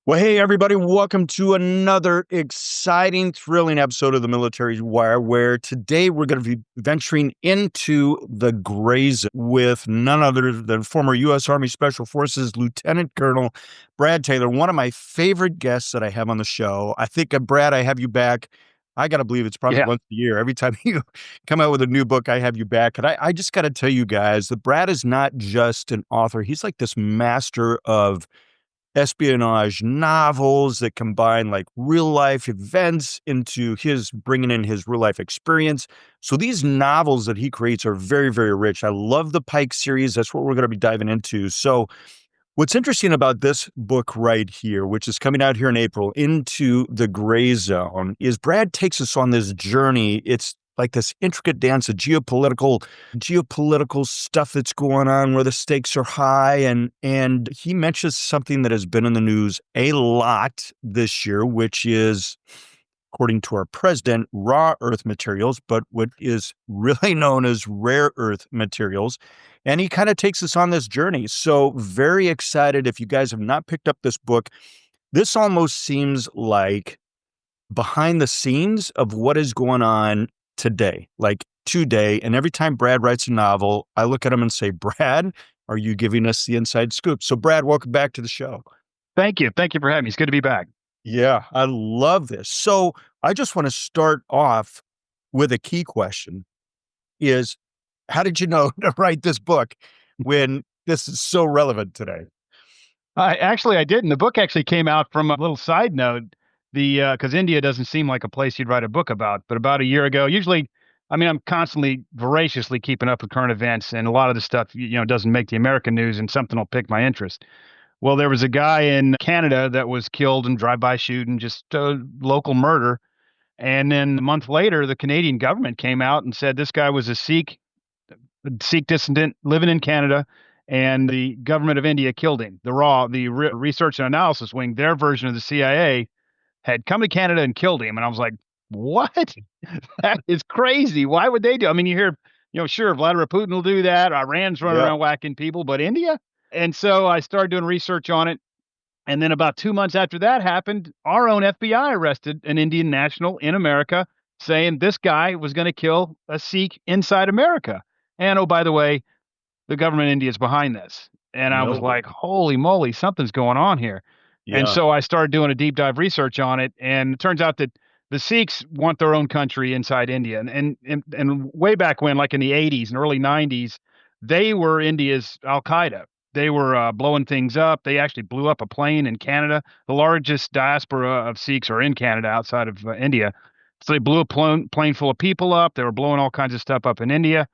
Well, hey, everybody, welcome to another exciting, thrilling episode of the Military Wire, where today we're going to be venturing into the gray zone with none other than former U.S. Army Special Forces Lieutenant Colonel Brad Taylor, one of my favorite guests that I have on the show. I think, Brad, I have you back. I got to believe it's probably Yeah. once a year. Every time you come out with a new book, I have you back. And I just got to tell you guys that Brad is not just an author, he's like this master of espionage novels that combine like real life events into his bringing in his real life experience. So these novels that he creates are very, very rich. I love the Pike series. That's what we're going to be diving into. So what's interesting about this book right here, which is coming out here in April, Into the Gray Zone, is Brad takes us on this journey. It's like this intricate dance of geopolitical stuff that's going on where the stakes are high. And he mentions something that has been in the news a lot this year, which is, according to our president, raw earth materials, but what is really known as rare earth materials. And he kind of takes us on this journey. So very excited. If you guys have not picked up this book, this almost seems like behind the scenes of what is going on today, like today. And every time Brad writes a novel, I look at him and say, Brad, are you giving us the inside scoop? So Brad, welcome back to the show. Thank you. Thank you for having me. It's good to be back. Yeah, I love this. So I just want to start off with a key question is, how did you know to write this book when this is so relevant today? I didn't. The book actually came out from a little side note. Because India doesn't seem like a place you'd write a book about, but about a year ago, usually, I mean, I'm constantly voraciously keeping up with current events, and a lot of the stuff, doesn't make the American news, and something will pique my interest. Well, there was a guy in Canada that was killed in drive-by shooting, just a local murder. And then a month later, the Canadian government came out and said this guy was a Sikh dissident living in Canada, and the government of India killed him. The research and analysis wing, their version of the CIA, had come to Canada and killed him. And I was like, what? That is crazy. Why would they do? I mean, you hear, sure, Vladimir Putin will do that. Iran's running Yeah. around whacking people, but India? And so I started doing research on it. And then about 2 months after that happened, our own FBI arrested an Indian national in America saying this guy was going to kill a Sikh inside America. And oh, by the way, the government of India is behind this. And I was No. like, holy moly, something's going on here. And Yeah. so I started doing a deep dive research on it. And it turns out that the Sikhs want their own country inside India. And way back when, like in the 80s and early 90s, they were India's Al Qaeda. They were blowing things up. They actually blew up a plane in Canada. The largest diaspora of Sikhs are in Canada outside of India. So they blew a plane full of people up. They were blowing all kinds of stuff up in India,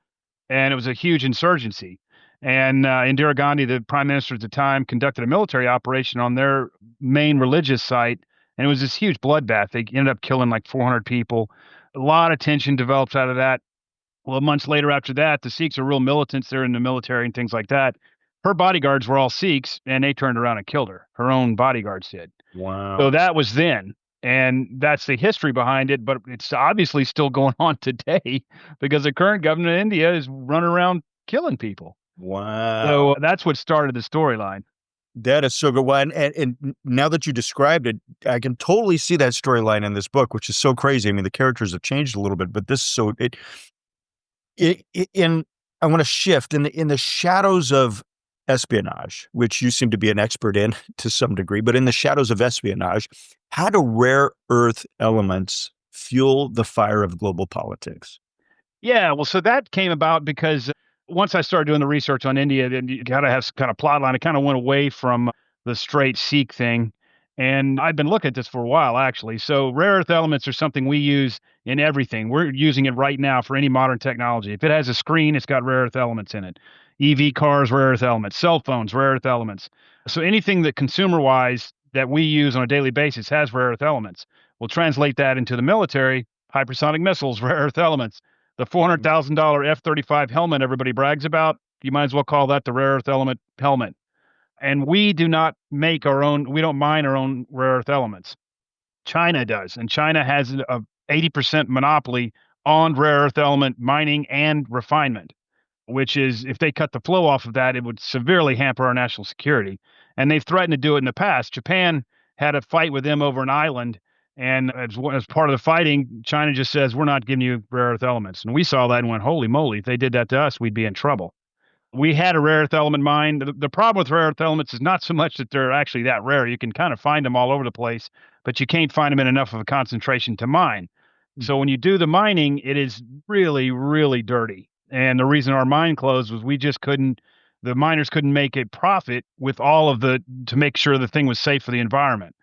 and it was a huge insurgency. And Indira Gandhi, the prime minister at the time, conducted a military operation on their main religious site, and it was this huge bloodbath. They ended up killing like 400 people. A lot of tension developed out of that. Well, months later after that, the Sikhs are real militants. They're in the military and things like that. Her bodyguards were all Sikhs, and they turned around and killed her. Her own bodyguards did. So Wow. that was then. And that's the history behind it, but it's obviously still going on today because the current government of India is running around killing people. Wow. So that's what started the storyline. That is so good. Well, and now that you described it, I can totally see that storyline in this book, which is so crazy. I mean, the characters have changed a little bit, but this so it in I want to shift in the shadows of espionage, which you seem to be an expert in to some degree, but in the shadows of espionage, how do rare earth elements fuel the fire of global politics? Yeah, well, so that came about because once I started doing the research on India, then you got to have some kind of plot line. I kind of went away from the straight Sikh thing. And I've been looking at this for a while, actually. So rare earth elements are something we use in everything. We're using it right now for any modern technology. If it has a screen, it's got rare earth elements in it. EV cars, rare earth elements. Cell phones, rare earth elements. So anything that consumer-wise that we use on a daily basis has rare earth elements. We'll translate that into the military, hypersonic missiles, rare earth elements. The $400,000 F-35 helmet everybody brags about, you might as well call that the rare earth element helmet. And we do not make our own, we don't mine our own rare earth elements. China does. And China has a 80% monopoly on rare earth element mining and refinement, which is, if they cut the flow off of that, it would severely hamper our national security. And they've threatened to do it in the past. Japan had a fight with them over an island. And as part of the fighting, China just says, we're not giving you rare earth elements. And we saw that and went, holy moly, if they did that to us, we'd be in trouble. We had a rare earth element mine. The problem with rare earth elements is not so much that they're actually that rare. You can kind of find them all over the place, but you can't find them in enough of a concentration to mine. So when you do the mining, it is really, really dirty. And the reason our mine closed was we just couldn't, the miners couldn't make a profit with all of the, to make sure the thing was safe for the environment.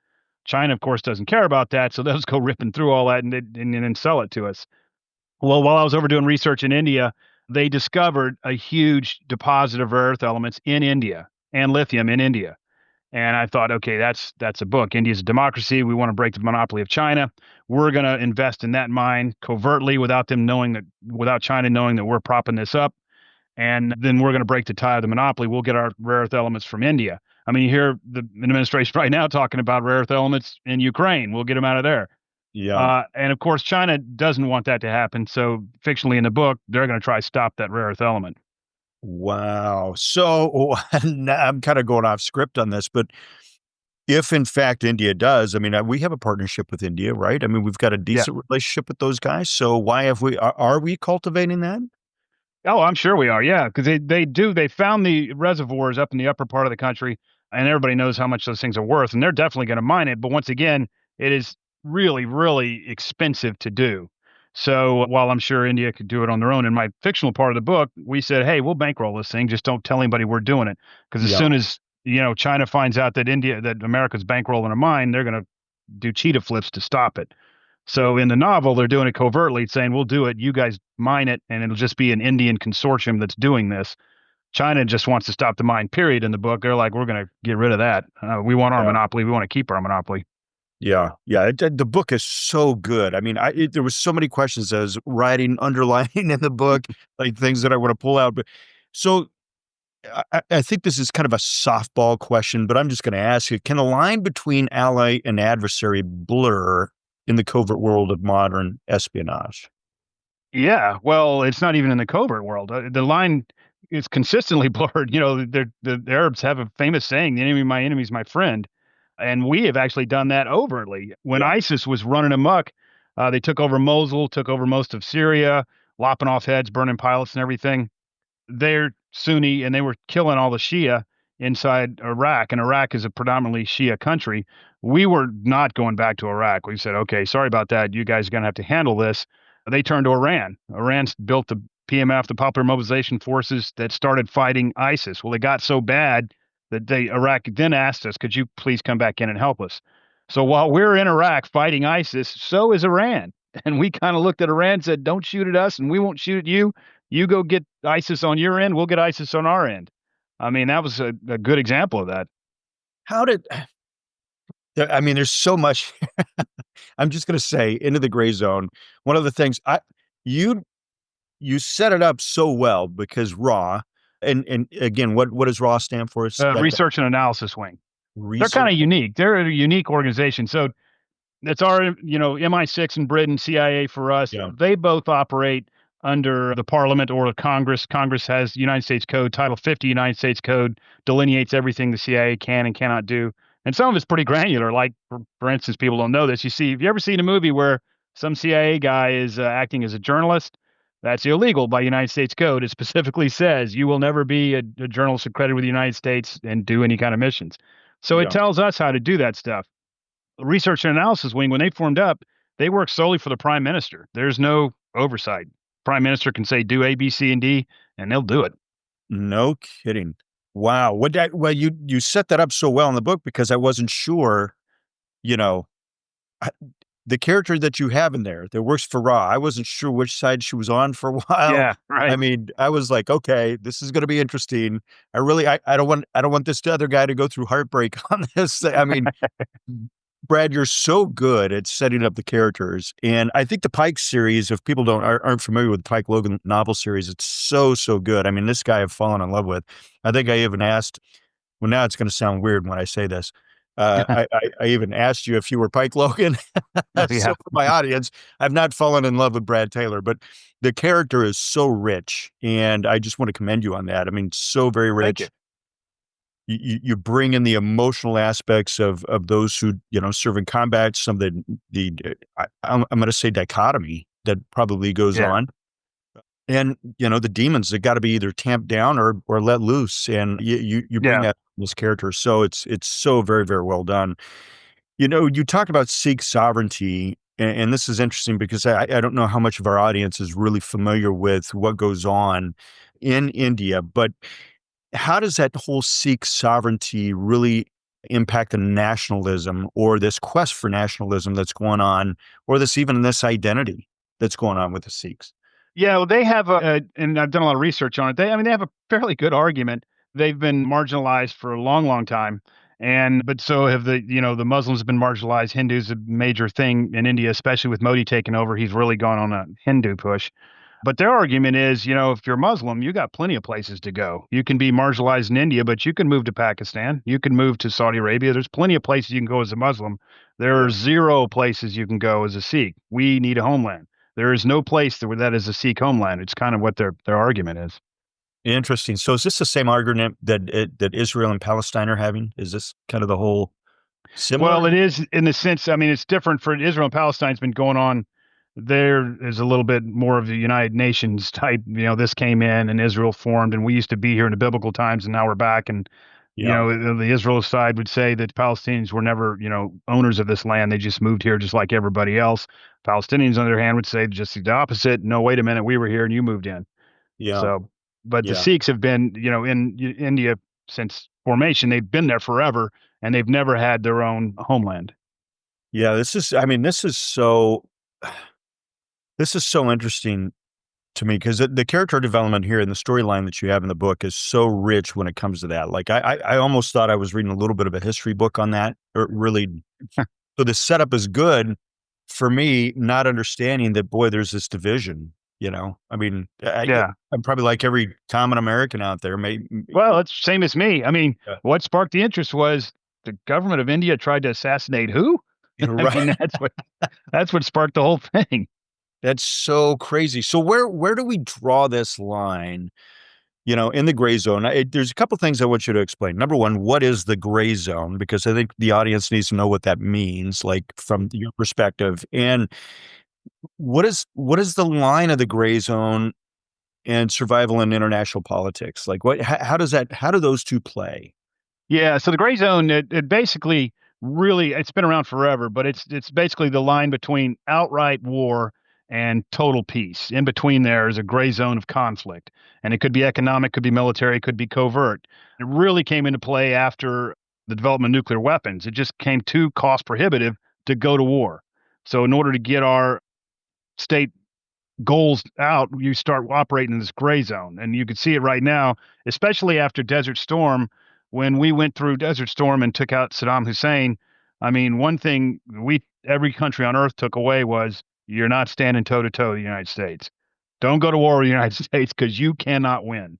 China, of course, doesn't care about that. So they'll just go ripping through all that and then sell it to us. Well, while I was over doing research in India, they discovered a huge deposit of rare earth elements in India and lithium in India. And I thought, okay, that's a book. India's a democracy. We want to break the monopoly of China. We're going to invest in that mine covertly without them knowing that, without China knowing that we're propping this up. And then we're going to break the tie of the monopoly. We'll get our rare earth elements from India. I mean, you hear the administration right now talking about rare earth elements in Ukraine. We'll get them out of there. Yeah. And of course, China doesn't want that to happen. So, fictionally in the book, they're going to try to stop that rare earth element. Wow. So I'm kind of going off script on this, but if in fact India does, I mean, we have a partnership with India, right? I mean, we've got a Yeah. decent relationship with those guys. So why have are we cultivating that? Oh, I'm sure we are. Yeah, because they found the reservoirs up in the upper part of the country, and everybody knows how much those things are worth, and they're definitely going to mine it. But once again, it is really, really expensive to do. So while I'm sure India could do it on their own, in my fictional part of the book, we said, hey, we'll bankroll this thing. Just don't tell anybody we're doing it. Because as Yeah. soon as China finds out that America's bankrolling a mine, they're going to do cheetah flips to stop it. So in the novel, they're doing it covertly, saying, we'll do it. You guys mine it, and it'll just be an Indian consortium that's doing this. China just wants to stop the mine, period. In the book, they're like, we're going to get rid of that. We want our Yeah. monopoly. We want to keep our monopoly. Yeah. Yeah. The book is so good. I mean, there was so many questions I was writing, underlining in the book, like things that I want to pull out. But so I think this is kind of a softball question, but I'm just going to ask you, can a line between ally and adversary blur in the covert world of modern espionage? Yeah, well, it's not even in the covert world. The line is consistently blurred. The Arabs have a famous saying, "The enemy of my enemy is my friend," and we have actually done that overtly. When Yeah. ISIS was running amok, they took over Mosul, took over most of Syria, lopping off heads, burning pilots, and everything. They're Sunni and they were killing all the Shia inside Iraq, and Iraq is a predominantly Shia country. We were not going back to Iraq. We said, okay, sorry about that. You guys are going to have to handle this. They turned to Iran. Iran built the PMF, the Popular Mobilization Forces, that started fighting ISIS. Well, it got so bad that Iraq then asked us, could you please come back in and help us? So while we're in Iraq fighting ISIS, so is Iran. And we kind of looked at Iran and said, don't shoot at us and we won't shoot at you. You go get ISIS on your end, we'll get ISIS on our end. I mean, that was a good example of that. How did, I mean, there's so much. I'm just going to say into the gray zone. One of the things you, you set it up so well because raw and again, what does raw stand for? Is that Research and analysis wing. They're kind research? of unique. They're a unique organization. So that's our, MI6 in Britain, CIA for us. Yeah. They both operate under the Parliament or the Congress. Congress has United States Code, Title 50 United States Code delineates everything the CIA can and cannot do. And some of it's pretty granular. Like, for instance, people don't know this. Have you ever seen a movie where some CIA guy is acting as a journalist? That's illegal by United States Code. It specifically says you will never be a journalist accredited with the United States and do any kind of missions. So it Yeah. tells us how to do that stuff. Research and analysis wing, when they formed up, they work solely for the prime minister. There's no oversight. Prime minister can say do A, B, C, and D, and they'll do it. No kidding. Wow. Well, you set that up so well in the book because I wasn't sure, you know, I, the character that you have in there that works for Raw, I wasn't sure which side she was on for a while. Yeah, I right. mean, I was like, okay, this is going to be interesting. I don't want this other guy to go through heartbreak on this. I mean, Brad, you're so good at setting up the characters, and I think the Pike series, if people aren't familiar with the Pike Logan novel series, it's so good. I mean, this guy I've fallen in love with. I think I even asked. Well, now it's going to sound weird when I say this. I even asked you if you were Pike Logan. Oh, So yeah. for my audience, I've not fallen in love with Brad Taylor, but the character is so rich, and I just want to commend you on that. I mean, so very Thank you. rich. you bring in the emotional aspects of those who serve in combat. Some of the I'm going to say dichotomy that probably goes Yeah. on, and the demons that got to be either tamped down or let loose, and you bring Yeah. that in this character. So it's so very very well done. You talk about Sikh sovereignty, and this is interesting because I don't know how much of our audience is really familiar with what goes on in India, but how does that whole Sikh sovereignty really impact the nationalism or this quest for nationalism that's going on, or this identity that's going on with the Sikhs? Yeah, well, they have and I've done a lot of research on it. I mean, they have a fairly good argument. They've been marginalized for a long, long time, and but so have the Muslims have been marginalized. Hindus a major thing in India, especially with Modi taking over. He's really gone on a Hindu push. But their argument is, if you're Muslim, you got plenty of places to go. You can be marginalized in India, but you can move to Pakistan. You can move to Saudi Arabia. There's plenty of places you can go as a Muslim. There are Yeah. zero places you can go as a Sikh. We need a homeland. There is no place that is a Sikh homeland. It's kind of what their argument is. Interesting. So is this the same argument that Israel and Palestine are having? Is this kind of the whole similar? Well, it is in the sense, I mean, it's different for Israel and Palestine's been going on. There is a little bit more of the United Nations type. This came in and Israel formed, and we used to be here in the biblical times, and now we're back. And Yeah. the Israel side would say that Palestinians were never, owners of this land. They just moved here just like everybody else. Palestinians, on the other hand, would say just the opposite. No, wait a minute, we were here and you moved in. Yeah. So, but the Yeah. Sikhs have been, in India since formation. They've been there forever, and they've never had their own homeland. Yeah. I mean, this is so interesting to me because the character development here and the storyline that you have in the book is so rich when it comes to that. Like I almost thought I was reading a little bit of a history book on that. Or really, so the setup is good for me, not understanding that boy, there's this division. I mean, Yeah. I'm probably like every common American out there. Well, it's same as me. I mean, Yeah. what sparked the interest was the government of India tried to assassinate who? I Right. mean, that's what sparked the whole thing. That's so crazy. So where do we draw this line? In the gray zone, there's a couple things I want you to explain. Number one, what is the gray zone? Because I think the audience needs to know what that means, like from your perspective. And what is the line of the gray zone and survival in international politics? Like how do those two play? Yeah, so the gray zone, it basically really it's been around forever, but it's basically the line between outright war and total peace. In between there is a gray zone of conflict, and it could be economic, could be military, could be covert. It really came into play after the development of nuclear weapons. It just came too cost prohibitive to go to war. So in order to get our state goals out, you start operating in this gray zone. And you can see it right now, especially after Desert Storm. When we went through Desert Storm and took out Saddam Hussein, I mean, one thing every country on earth took away was you're not standing toe to toe with the United States. Don't go to war with the United States because you cannot win.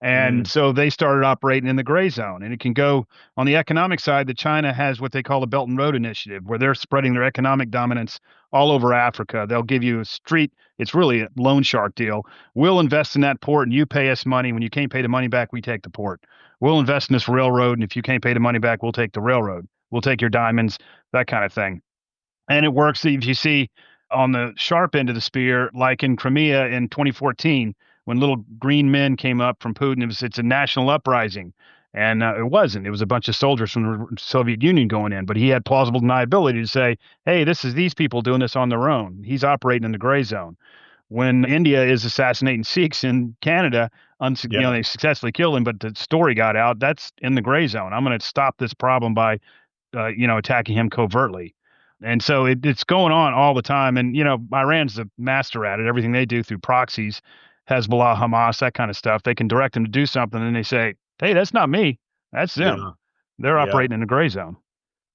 And Mm, so they started operating in the gray zone. And it can go on the economic side that China has what they call the Belt and Road Initiative, where they're spreading their economic dominance all over Africa. They'll give you a street, it's really a loan shark deal. We'll invest in that port and you pay us money. When you can't pay the money back, we take the port. We'll invest in this railroad. And if you can't pay the money back, we'll take the railroad. We'll take your diamonds, that kind of thing. And it works if you see on the sharp end of the spear, like in Crimea in 2014, when little green men came up from Putin. It's a national uprising. And it wasn't. It was a bunch of soldiers from the Soviet Union going in. But he had plausible deniability to say, hey, this is these people doing this on their own. He's operating in the gray zone. When India is assassinating Sikhs in Canada, yeah. they successfully killed him, but the story got out. That's in the gray zone. I'm going to stop this problem by attacking him covertly. And so it's going on all the time. And, Iran's the master at it. Everything they do through proxies, Hezbollah, Hamas, that kind of stuff. They can direct them to do something and they say, hey, that's not me. That's them. Yeah. They're Yeah. operating in a gray zone.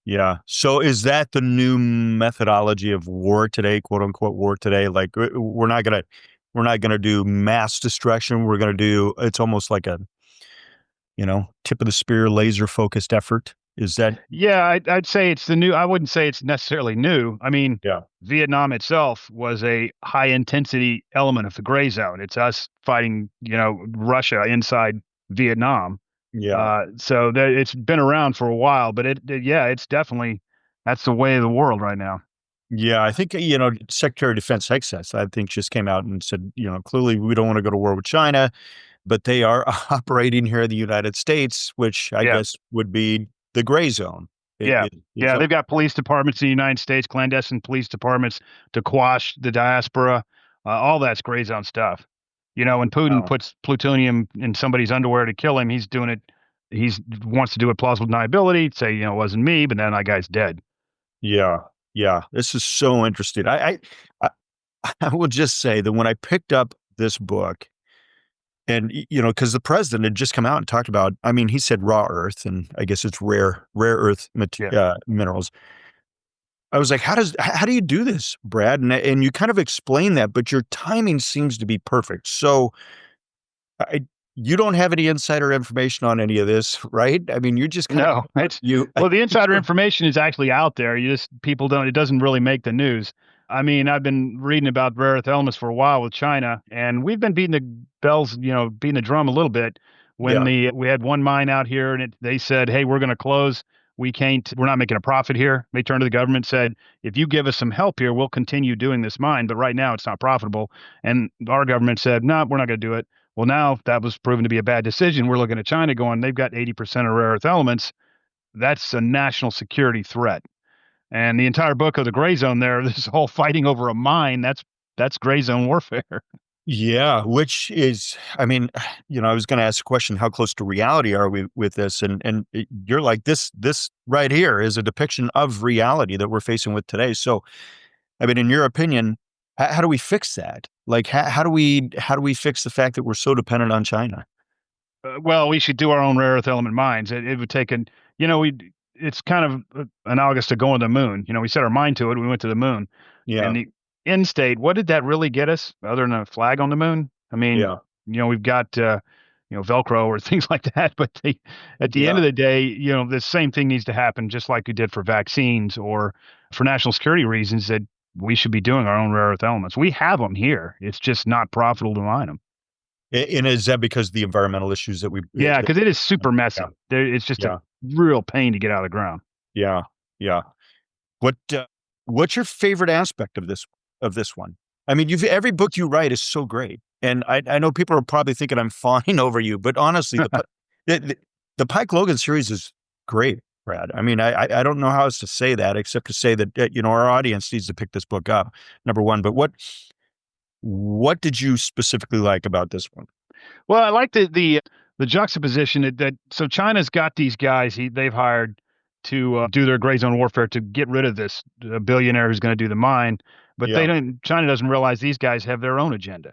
Yeah. So is that the new methodology of war today, quote unquote war today? Like we're not gonna do mass destruction. We're gonna do it's almost like a, tip of the spear, laser focused effort. Is that Yeah, I'd say it's the new. I wouldn't say it's necessarily new. I mean, Yeah. Vietnam itself was a high intensity element of the gray zone. It's us fighting, Russia inside Vietnam. Yeah. So it's been around for a while, but yeah, it's definitely that's the way of the world right now. Yeah, I think, Secretary of Defense Hexas, I think, just came out and said, clearly we don't want to go to war with China, but they are operating here in the United States, which I Yeah. guess would be the gray zone. Yeah. Is Yeah, that they've got police departments in the United States, clandestine police departments to quash the diaspora. All that's gray zone stuff. When Putin wow. puts plutonium in somebody's underwear to kill him, he's doing it. He's wants to do it plausible deniability, say, it wasn't me, but then that guy's dead. Yeah. Yeah. This is so interesting. I I will just say that when I picked up this book and, because the president had just come out and talked about, I mean, he said raw earth, and I guess it's rare earth Yeah. minerals. I was like, how do you do this, Brad? And you kind of explain that, but your timing seems to be perfect. So I you don't have any insider information on any of this, right? I mean, you're just kind of No, it's you well, the insider information is actually out there. You just people don't. It doesn't really make the news. I mean, I've been reading about rare earth elements for a while with China, and we've been beating the bells, beating the drum a little bit. When yeah, we had one mine out here, and they said, "Hey, we're going to close. We can't. We're not making a profit here." They turned to the government, and said, "If you give us some help here, we'll continue doing this mine, but right now it's not profitable." And our government said, "No, we're not going to do it." Well, now that was proven to be a bad decision. We're looking at China going, they've got 80% of rare earth elements. That's a national security threat. And the entire book of the gray zone there, this whole fighting over a mine, that's gray zone warfare. yeah. Which is, I mean, I was going to ask a question: how close to reality are we with this? You're like this right here is a depiction of reality that we're facing with today. So, I mean, in your opinion, how do we fix that? Like, how do we fix the fact that we're so dependent on China? Well, we should do our own rare earth element mines. It would take we it's kind of analogous to going to the moon. We set our mind to it. We went to the moon. And Yeah, the end state, what did that really get us other than a flag on the moon? I mean, yeah, we've got, Velcro or things like that. But at the end yeah. of the day, the same thing needs to happen, just like we did for vaccines or for national security reasons, that we should be doing our own rare earth elements. We have them here. It's just not profitable to mine them. And is that because the environmental issues that Yeah, because it is super yeah, messy. It's just a yeah, real pain to get out of the ground. yeah, yeah. What, what's your favorite aspect of this one? I mean, you've every book you write is so great, and I know people are probably thinking I'm fawning over you, but honestly, the the, the Pike Logan series is great, Brad. I mean, I don't know how else to say that except to say that our audience needs to pick this book up. Number one, but what did you specifically like about this one? Well, I like the juxtaposition that so China's got these guys they've hired to do their gray zone warfare to get rid of this billionaire who's going to do the mine, but they Yeah, don't. China doesn't realize these guys have their own agenda.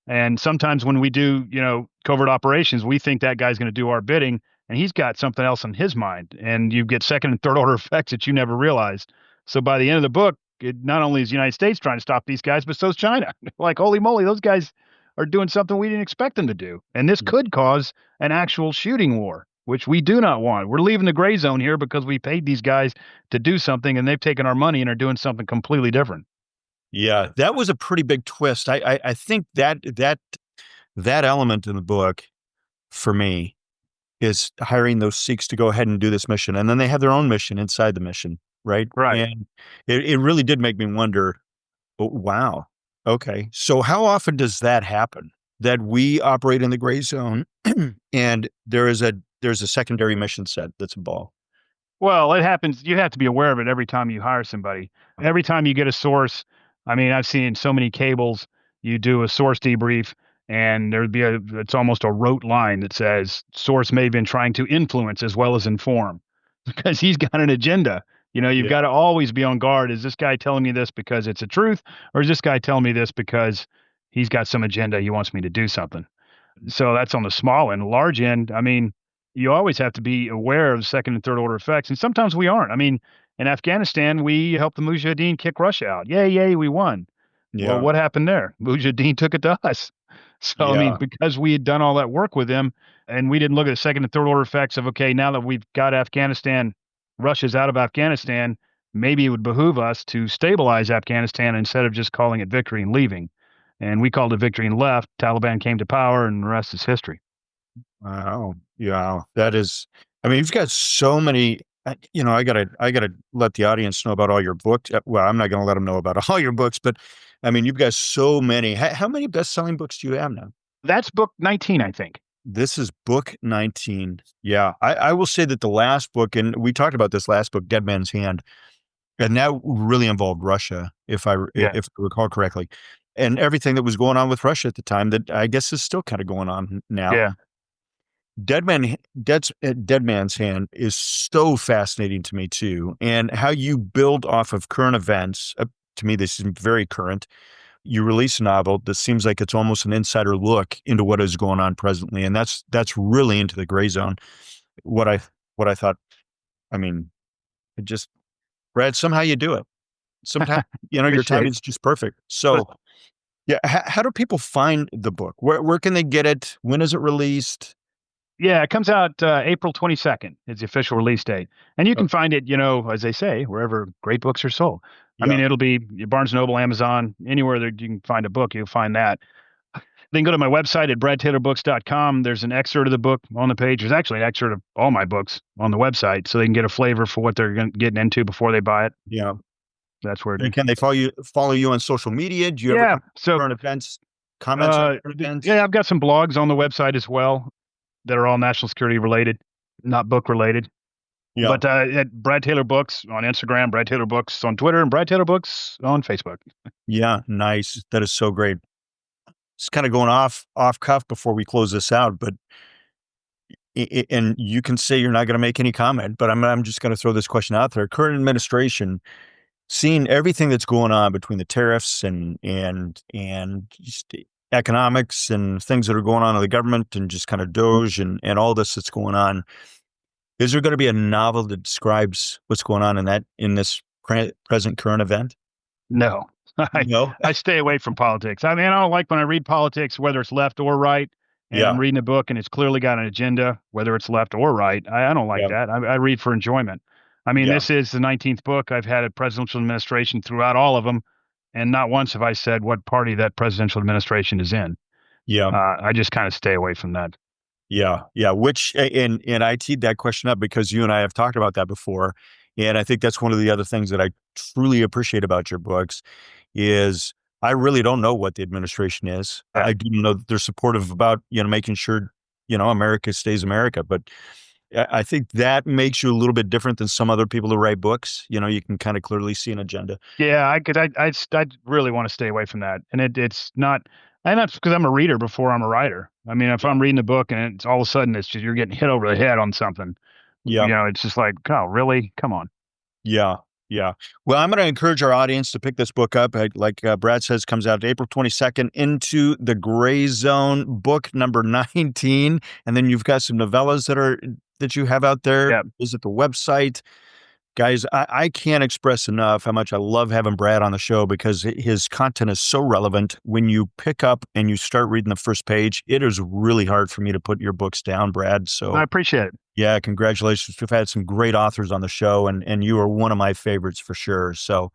And sometimes when we do, covert operations, we think that guy's going to do our bidding, and he's got something else in his mind. And you get second and third order effects that you never realized. So by the end of the book, not only is the United States trying to stop these guys, but so's China. Like, holy moly, those guys are doing something we didn't expect them to do. And this could cause an actual shooting war, which we do not want. We're leaving the gray zone here because we paid these guys to do something, and they've taken our money and are doing something completely different. yeah, that was a pretty big twist. I think that element in the book for me is hiring those Sikhs to go ahead and do this mission, and then they have their own mission inside the mission, right? Right. And it really did make me wonder, oh, wow, okay, so how often does that happen? That we operate in the gray zone, and there's a secondary mission set that's involved. Well, it happens. You have to be aware of it every time you hire somebody. Every time you get a source, I mean, I've seen so many cables, you do a source debrief, and it's almost a rote line that says, source may have been trying to influence as well as inform because he's got an agenda. You've Yeah, got to always be on guard. Is this guy telling me this because it's a truth, or is this guy telling me this because he's got some agenda? He wants me to do something. So that's on the small end. Large end, I mean, you always have to be aware of second and third order effects. And sometimes we aren't. I mean, in Afghanistan, we helped the Mujahideen kick Russia out. Yay, yay, we won. Well, yeah, what happened there? Mujahideen took it to us. So, I mean, yeah, because we had done all that work with them and we didn't look at the second and third order effects of, okay, now that we've got Afghanistan, Russia's out of Afghanistan, maybe it would behoove us to stabilize Afghanistan instead of just calling it victory and leaving. And we called it victory and left. Taliban came to power, and the rest is history. Wow. Yeah. That is, I mean, you've got so many, I gotta let the audience know about all your books. Well, I'm not going to let them know about all your books, but I mean, you've got so many. How many best-selling books do you have now? That's book 19, I think. This is book 19. Yeah. I will say that the last book, and we talked about this last book, Dead Man's Hand, and that really involved Russia, Yeah. if I recall correctly, and everything that was going on with Russia at the time that I guess is still kind of going on now. Yeah. Dead Man's Hand is so fascinating to me too, and how you build off of current events. To me, this is very current. You release a novel that seems like it's almost an insider look into what is going on presently, and that's really into the gray zone. What I what I thought. I mean, it just Brad, somehow you do it. Sometimes your Appreciate timing it. is just perfect. But So yeah, how do people find the book? Where can they get it? When is it released? yeah, it comes out April 22nd. It's the official release date. And you Oh, can find it, as they say, wherever great books are sold. I mean, yeah, it'll be Barnes& Noble, Amazon, anywhere that you can find a book, you'll find that. Then go to my website at bradtaylorbooks.com. There's an excerpt of the book on the page. There's actually an excerpt of all my books on the website so they can get a flavor for what they're getting into before they buy it. yeah. That's where it And is. can they follow you on social media? Do you ever Yeah. come So, current events, comments on current yeah, events? I've got some blogs on the website as well that are all national security related, not book related. Yeah, But at Brad Taylor Books on Instagram, Brad Taylor Books on Twitter, and Brad Taylor Books on Facebook. yeah, nice. That is so great. It's kind of going off cuff before we close this out, but and you can say you're not going to make any comment, but I'm just going to throw this question out there. Current administration, seeing everything that's going on between the tariffs and just economics and things that are going on in the government and just kind of Doge and all this that's going on, is there going to be a novel that describes what's going on in this present current event? No, I No. I stay away from politics. I mean, I don't like when I read politics, whether it's left or right, and I'm Yeah. reading a book and it's clearly got an agenda, whether it's left or right. I don't like Yeah. that. I read for enjoyment. I mean, Yeah. this is the 19th book. I've had a presidential administration throughout all of them, and not once have I said what party that presidential administration is in. Yeah. I just kind of stay away from that. Yeah. Yeah. And I teed that question up because you and I have talked about that before. And I think that's one of the other things that I truly appreciate about your books is I really don't know what the administration is. Yeah. I do know that they're supportive about, making sure, America stays America. But I think that makes you a little bit different than some other people who write books. You can kind of clearly see an agenda. Yeah, I really want to stay away from that. And it's not, and that's because I'm a reader before I'm a writer. I mean, if I'm reading a book and it's all of a sudden it's just you're getting hit over the head on something, Yeah. it's just like, oh, really? Come on. Yeah. Yeah. Well, I'm going to encourage our audience to pick this book up. Like Brad says, comes out April 22nd, Into the Gray Zone, book number 19. And then you've got some novellas that you have out there. Yeah. Visit the website. Guys, I can't express enough how much I love having Brad on the show because his content is so relevant. When you pick up and you start reading the first page, it is really hard for me to put your books down, Brad. I So appreciate it. yeah, congratulations. We've had some great authors on the show, and you are one of my favorites for sure. So,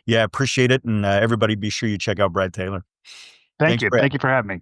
yeah, appreciate it. And everybody be sure you check out Brad Taylor. Thank Thanks, you. Brad. Thank you for having me.